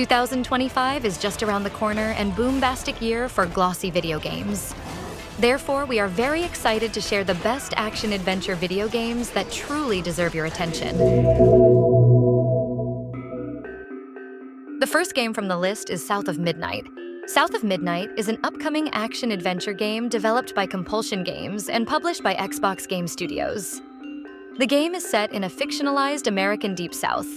2025 is just around the corner and boombastic year for glossy video games. Therefore, we are very excited to share the best action-adventure video games that truly deserve your attention. The first game from the list is South of Midnight. South of Midnight is an upcoming action-adventure game developed by Compulsion Games and published by Xbox Game Studios. The game is set in a fictionalized American Deep South.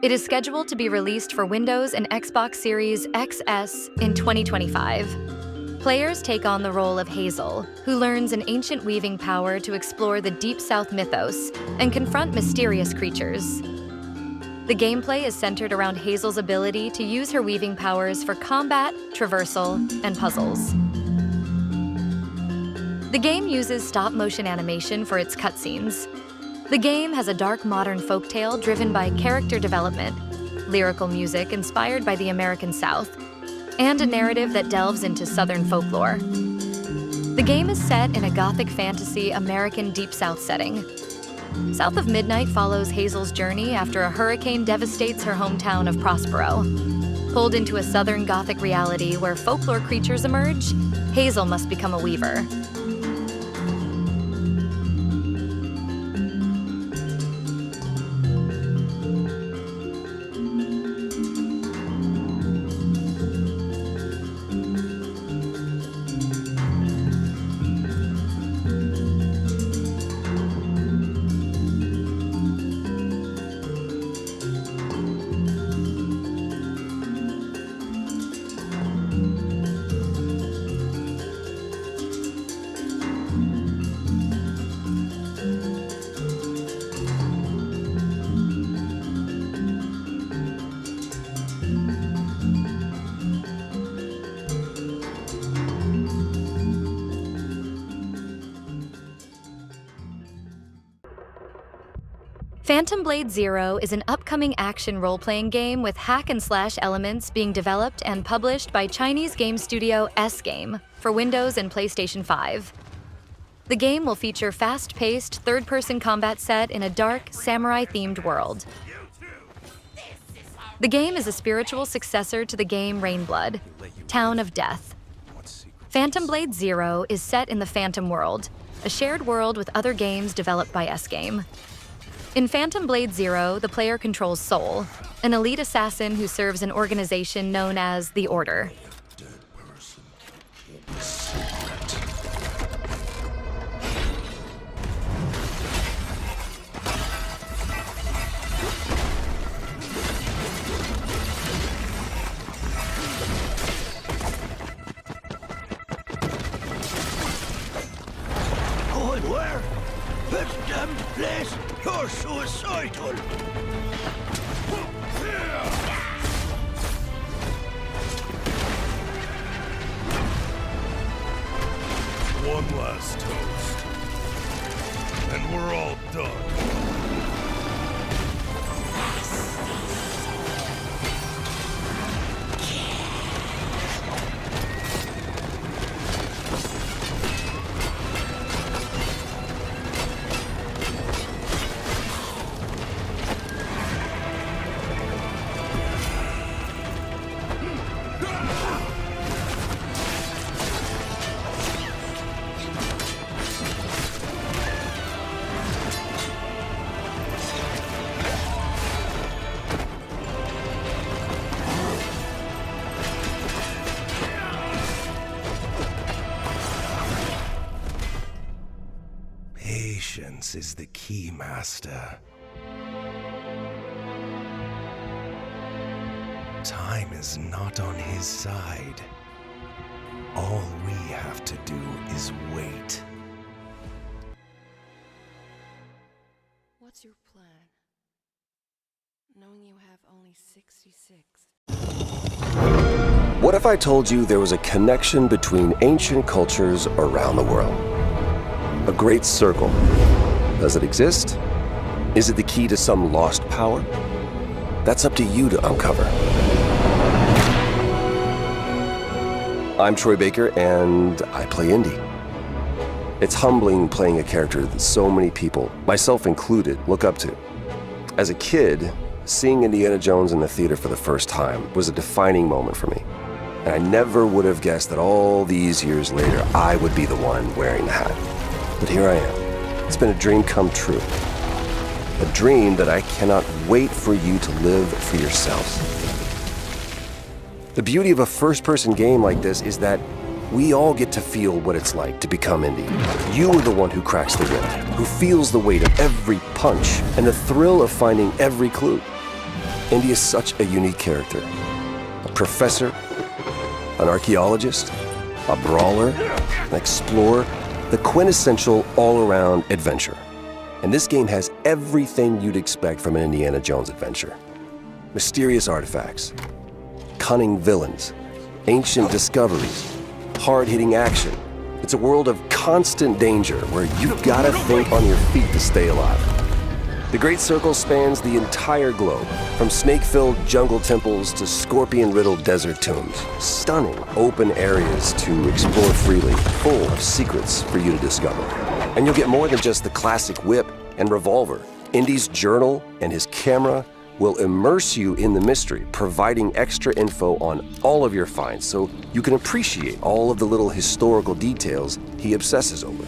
It is scheduled to be released for Windows and Xbox Series XS in 2025. Players take on the role of Hazel, who learns an ancient weaving power to explore the Deep South mythos and confront mysterious creatures. The gameplay is centered around Hazel's ability to use her weaving powers for combat, traversal, and puzzles. The game uses stop-motion animation for its cutscenes. The game has a dark modern folktale driven by character development, lyrical music inspired by the American South, and a narrative that delves into Southern folklore. The game is set in a gothic fantasy American Deep South setting. South of Midnight follows Hazel's journey after a hurricane devastates her hometown of Prospero. Pulled into a Southern gothic reality where folklore creatures emerge, Hazel must become a weaver. Phantom Blade Zero is an upcoming action role-playing game with hack-and-slash elements being developed and published by Chinese game studio S-Game for Windows and PlayStation 5. The game will feature fast-paced, third-person combat set in a dark, samurai-themed world. The game is a spiritual successor to the game Rainblood, Town of Death. Phantom Blade Zero is set in the Phantom World, a shared world with other games developed by S-Game. In Phantom Blade Zero, the player controls Soul, an elite assassin who serves an organization known as the Order. Going where? This damned place! You're suicidal! One last toast, and we're all done. Patience is the key, Master. Time is not on his side. All we have to do is wait. What's your plan? Knowing you have only 66. What if I told you there was a connection between ancient cultures around the world? A great circle. Does it exist? Is it the key to some lost power? That's up to you to uncover. I'm Troy Baker, and I play Indy. It's humbling playing a character that so many people, myself included, look up to. As a kid, Seeing Indiana Jones in the theater for the first time was a defining moment for me. And I never would have guessed that all these years later, I would be the one wearing the hat. But here I am. It's been a dream come true. A dream that I cannot wait for you to live for yourselves. The beauty of a first-person game like this is that we all get to feel what it's like to become Indy. You are the one who cracks the whip, who feels the weight of every punch and the thrill of finding every clue. Indy is such a unique character. A professor, an archaeologist, a brawler, an explorer, the quintessential all-around adventurer. And this game has everything you'd expect from an Indiana Jones adventure. Mysterious artifacts, cunning villains, ancient discoveries, hard-hitting action. It's a world of constant danger where you've got to think on your feet to stay alive. The Great Circle spans the entire globe, from snake-filled jungle temples to scorpion-riddled desert tombs. Stunning open areas to explore freely, full of secrets for you to discover. And you'll get more than just the classic whip and revolver. Indy's journal and his camera will immerse you in the mystery, providing extra info on all of your finds so you can appreciate all of the little historical details he obsesses over.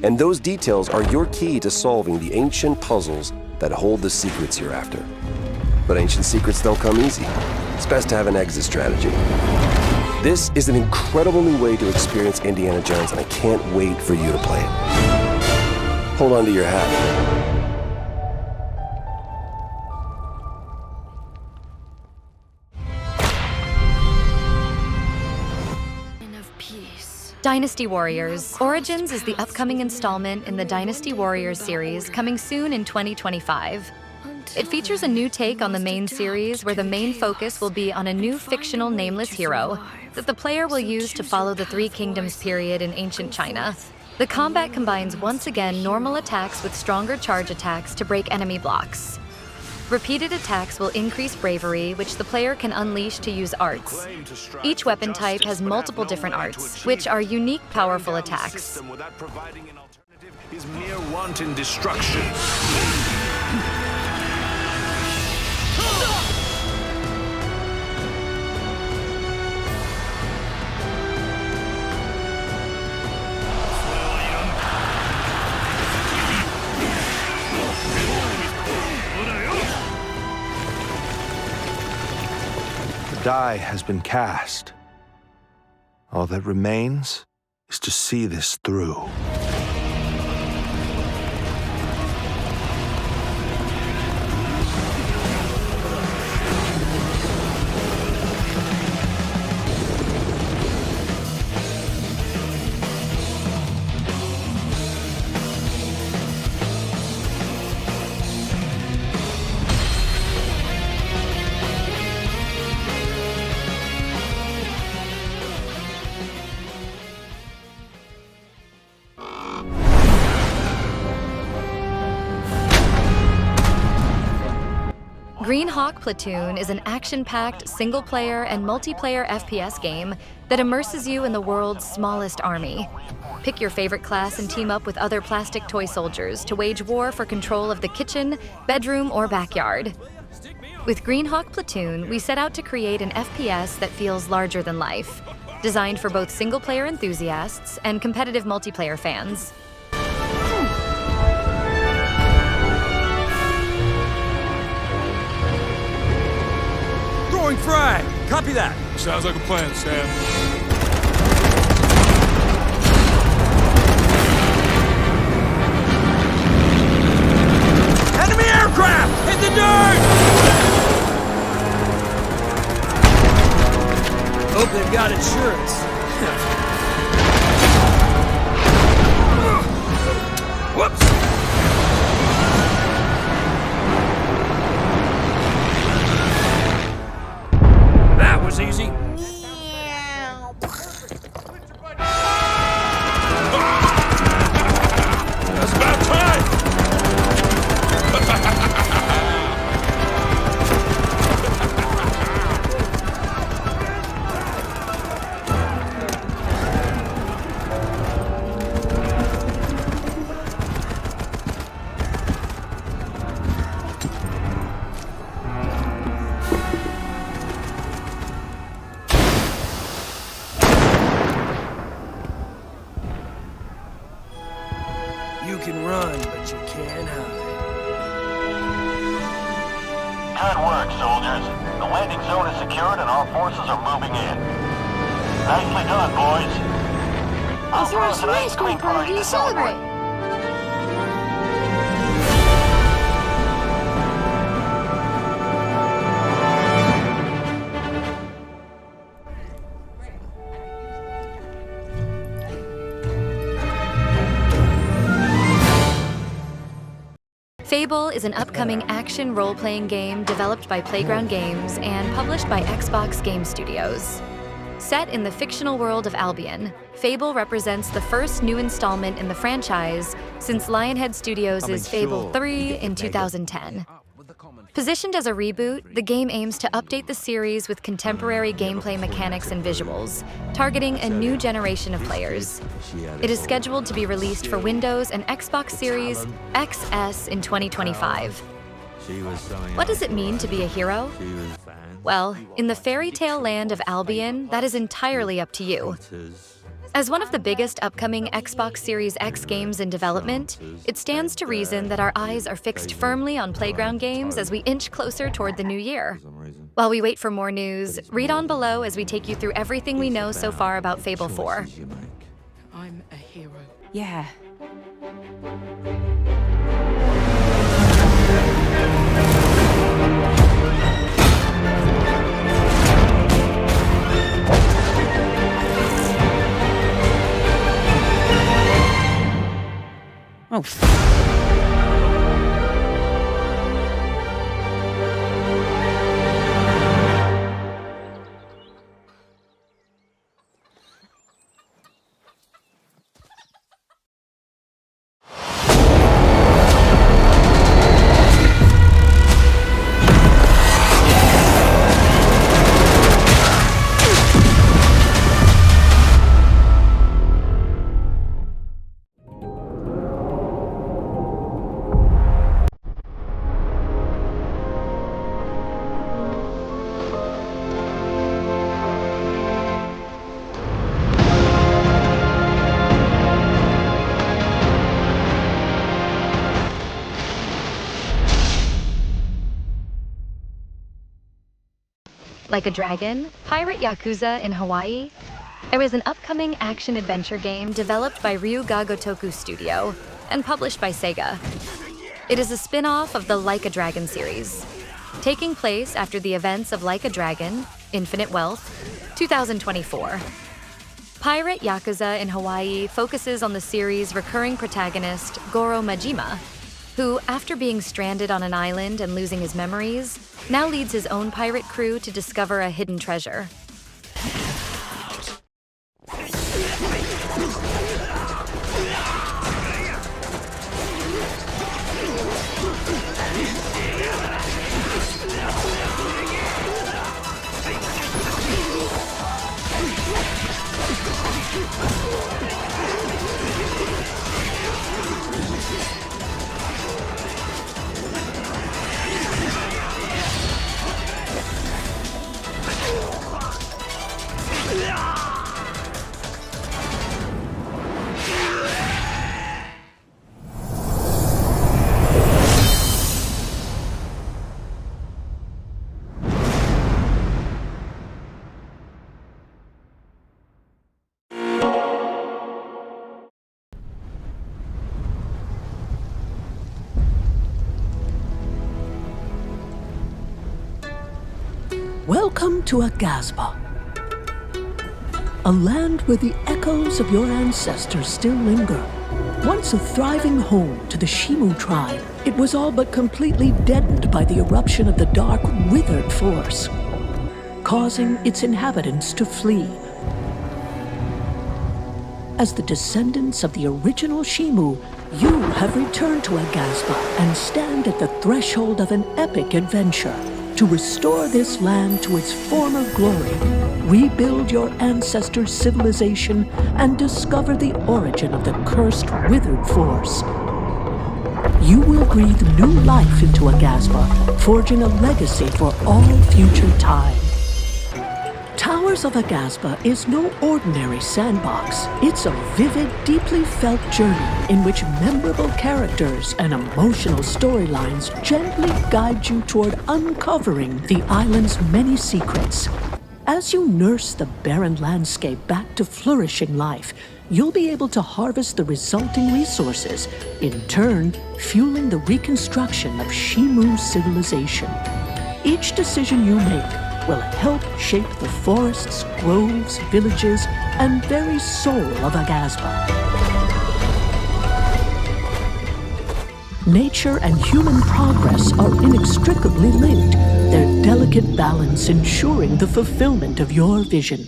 And those details are your key to solving the ancient puzzles that hold the secrets you're after. But ancient secrets don't come easy. It's best to have an exit strategy. This is an incredible new way to experience Indiana Jones, and I can't wait for you to play it. Hold on to your hat. Dynasty Warriors. Origins is the upcoming installment in the Dynasty Warriors series, coming soon in 2025. It features a new take on the main series, where the main focus will be on a new fictional nameless hero that the player will use to follow the Three Kingdoms period in ancient China. The combat combines once again normal attacks with stronger charge attacks to break enemy blocks. Repeated attacks will increase bravery, which the player can unleash to use arts. Each weapon type has multiple different arts, which are unique, powerful attacks. Without providing an alternative is mere wanton destruction. The die has been cast. All that remains is to see this through. Green Hawk Platoon is an action-packed, single-player and multiplayer FPS game that immerses you in the world's smallest army. Pick your favorite class and team up with other plastic toy soldiers to wage war for control of the kitchen, bedroom, or backyard. With Green Hawk Platoon, we set out to create an FPS that feels larger than life, designed for both single-player enthusiasts and competitive multiplayer fans. Throwing frag! Copy that! Sounds like a plan, Sam. Enemy aircraft! Hit the dirt! Hope they've got insurance. Whoops! That was easy. That's about time! run, but you can't hide. Good work, soldiers. The landing zone is secured and our forces are moving in. Nicely done, boys. Let's throw some ice cream party to celebrate. Fable is an upcoming action role-playing game developed by Playground Games and published by Xbox Game Studios. Set in the fictional world of Albion, Fable represents the first new installment in the franchise since Lionhead Studios' Fable 3 in 2010. Positioned as a reboot, the game aims to update the series with contemporary gameplay mechanics and visuals, targeting a new generation of players. It is scheduled to be released for Windows and Xbox Series XS in 2025. What does it mean to be a hero? Well, in the fairy tale land of Albion, that is entirely up to you. As one of the biggest upcoming Xbox Series X games in development, it stands to reason that our eyes are fixed firmly on Playground Games as we inch closer toward the new year. While we wait for more news, read on below as we take you through everything we know so far about Fable 4. I'm a hero. Yeah. Oh. Like a Dragon, Pirate Yakuza in Hawaii. There is an upcoming action-adventure game developed by Ryuga Gotoku Studio and published by Sega. It is a spin-off of the Like a Dragon series, taking place after the events of Like a Dragon, Infinite Wealth, 2024. Pirate Yakuza in Hawaii focuses on the series' recurring protagonist, Goro Majima, who, after being stranded on an island and losing his memories, now leads his own pirate crew to discover a hidden treasure. Welcome to Aghasba, a land where the echoes of your ancestors still linger. Once a thriving home to the Shimu tribe, it was all but completely deadened by the eruption of the dark, withered force, causing its inhabitants to flee. As the descendants of the original Shimu, you have returned to Aghasba and stand at the threshold of an epic adventure to restore this land to its former glory, rebuild your ancestors' civilization, and discover the origin of the cursed, withered force. You will breathe new life into Aghasba, forging a legacy for all future time. Towers of Aghasba is no ordinary sandbox. It's a vivid, deeply felt journey in which memorable characters and emotional storylines gently guide you toward uncovering the island's many secrets. As you nurse the barren landscape back to flourishing life, you'll be able to harvest the resulting resources, in turn fueling the reconstruction of Shimu's civilization. Each decision you make will help shape the forests, groves, villages, and very soul of Aghasba. Nature and human progress are inextricably linked, their delicate balance ensuring the fulfillment of your vision.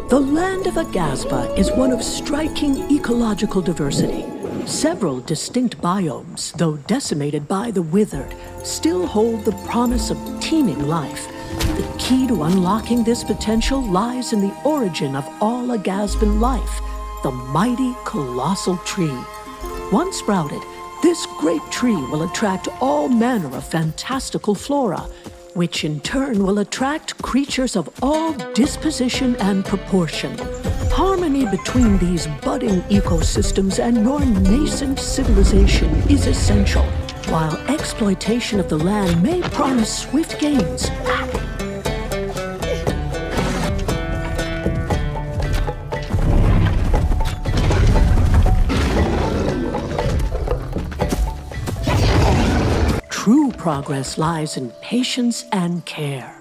The land of Aghasba is one of striking ecological diversity. Several distinct biomes, though decimated by the withered, still hold the promise of teeming life. The key to unlocking this potential lies in the origin of all Aghasban life, the mighty colossal tree. Once sprouted, this great tree will attract all manner of fantastical flora, which in turn will attract creatures of all disposition and proportion. Harmony between these budding ecosystems and your nascent civilization is essential, while exploitation of the land may promise swift gains. True progress lies in patience and care.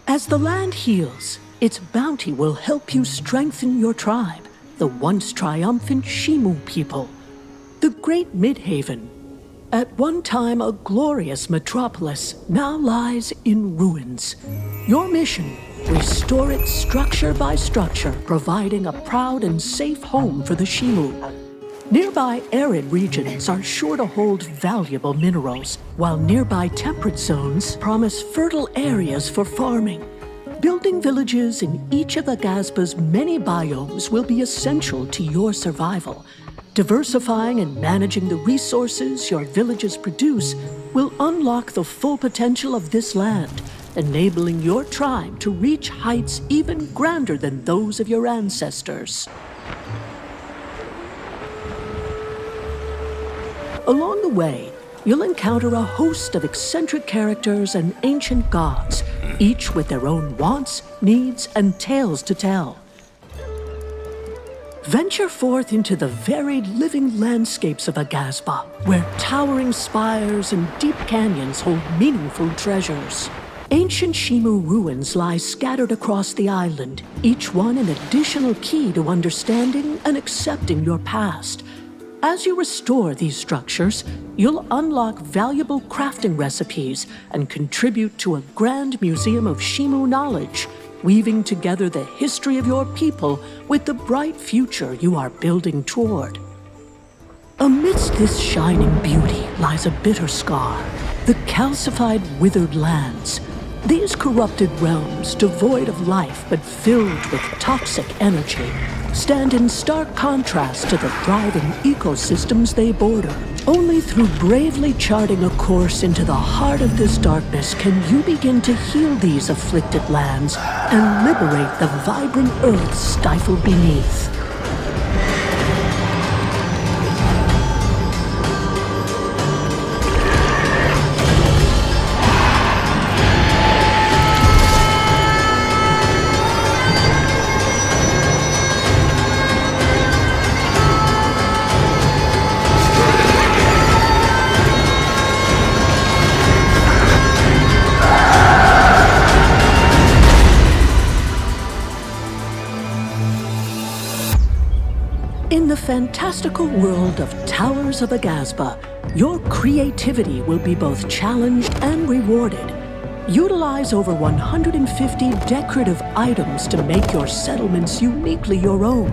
As the land heals, its bounty will help you strengthen your tribe, the once triumphant Shimu people. The great Midhaven, at one time a glorious metropolis, now lies in ruins. Your mission, restore it structure by structure, providing a proud and safe home for the Shimu. Nearby arid regions are sure to hold valuable minerals, while nearby temperate zones promise fertile areas for farming. Building villages in each of Aghasba's many biomes will be essential to your survival. Diversifying and managing the resources your villages produce will unlock the full potential of this land, enabling your tribe to reach heights even grander than those of your ancestors. Along the way, you'll encounter a host of eccentric characters and ancient gods, each with their own wants, needs, and tales to tell. Venture forth into the varied living landscapes of Aghasba, where towering spires and deep canyons hold meaningful treasures. Ancient Shimu ruins lie scattered across the island, each one an additional key to understanding and accepting your past. As you restore these structures, you'll unlock valuable crafting recipes and contribute to a grand museum of Shimu knowledge, weaving together the history of your people with the bright future you are building toward. Amidst this shining beauty lies a bitter scar, the calcified, withered lands. These corrupted realms, devoid of life but filled with toxic energy, stand in stark contrast to the thriving ecosystems they border. Only through bravely charting a course into the heart of this darkness can you begin to heal these afflicted lands and liberate the vibrant earth stifled beneath. In the fantastical world of Towers of Aghasba, your creativity will be both challenged and rewarded. Utilize over 150 decorative items to make your settlements uniquely your own.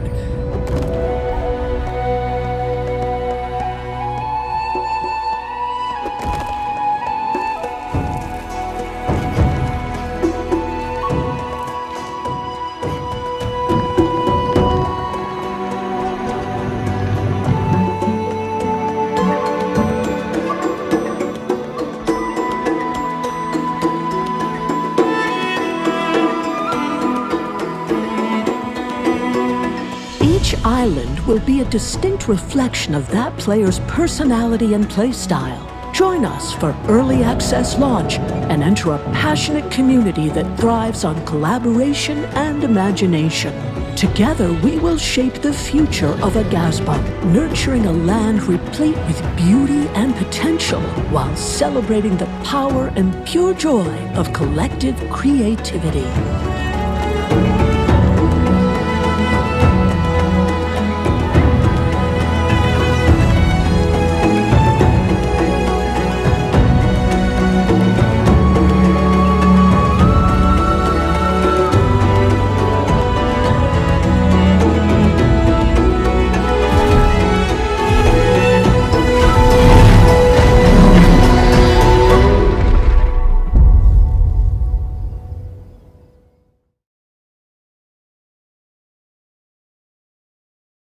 will be a distinct reflection of that player's personality and playstyle. Join us for early access launch and enter a passionate community that thrives on collaboration and imagination. Together, we will shape the future of Aghasba, nurturing a land replete with beauty and potential while celebrating the power and pure joy of collective creativity.